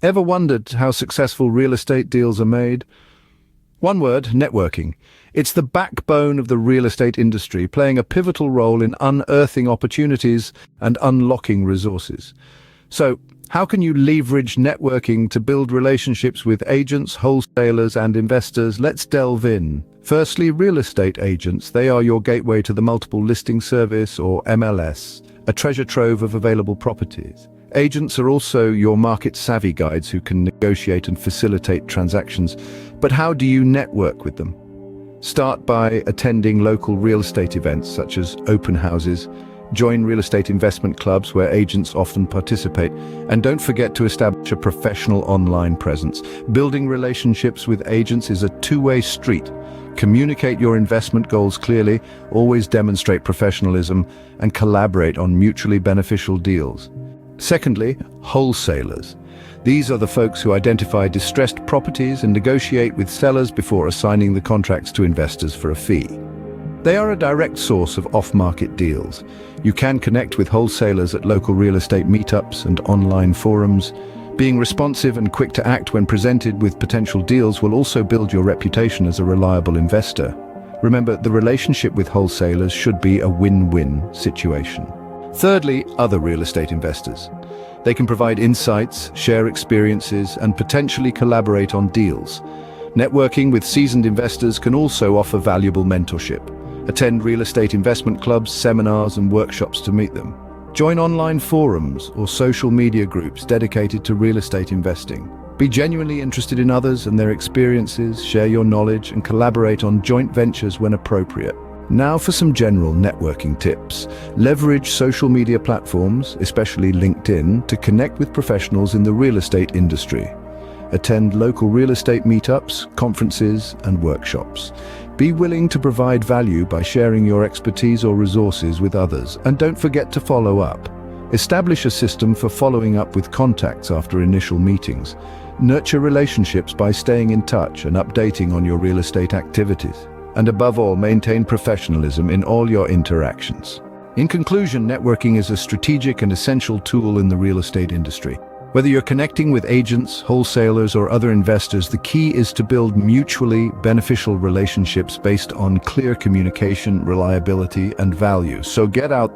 Ever wondered how successful real estate deals are made? One word, networking. It's the backbone of the real estate industry, playing a pivotal role in unearthing opportunities and unlocking resources. So, how can you leverage networking to build relationships with agents, wholesalers, and investors? Let's delve in. Firstly, real estate agents. They are your gateway to the multiple listing service, or MLS, a treasure trove of available properties. Agents are also your market-savvy guides who can negotiate and facilitate transactions. But how do you network with them? Start by attending local real estate events such as open houses. Join real estate investment clubs where agents often participate. And don't forget to establish a professional online presence. Building relationships with agents is a two-way street. Communicate your investment goals clearly, always demonstrate professionalism, and collaborate on mutually beneficial deals. Secondly, wholesalers. These are the folks who identify distressed properties and negotiate with sellers before assigning the contracts to investors for a fee. They are a direct source of off-market deals. You can connect with wholesalers at local real estate meetups and online forums. Being responsive and quick to act when presented with potential deals will also build your reputation as a reliable investor. Remember, the relationship with wholesalers should be a win-win situation. Thirdly, other real estate investors. They can provide insights, share experiences, and potentially collaborate on deals. Networking with seasoned investors can also offer valuable mentorship. Attend real estate investment clubs, seminars, and workshops to meet them. Join online forums or social media groups dedicated to real estate investing. Be genuinely interested in others and their experiences, share your knowledge, and collaborate on joint ventures when appropriate. Now for some general networking tips. Leverage social media platforms, especially LinkedIn, to connect with professionals in the real estate industry. Attend local real estate meetups, conferences, and workshops. Be willing to provide value by sharing your expertise or resources with others, and don't forget to follow up. Establish a system for following up with contacts after initial meetings. Nurture relationships by staying in touch and updating on your real estate activities. And above all, maintain professionalism in all your interactions. In conclusion, networking is a strategic and essential tool in the real estate industry. Whether you're connecting with agents, wholesalers, or other investors, the key is to build mutually beneficial relationships based on clear communication, reliability, and value. So get out there.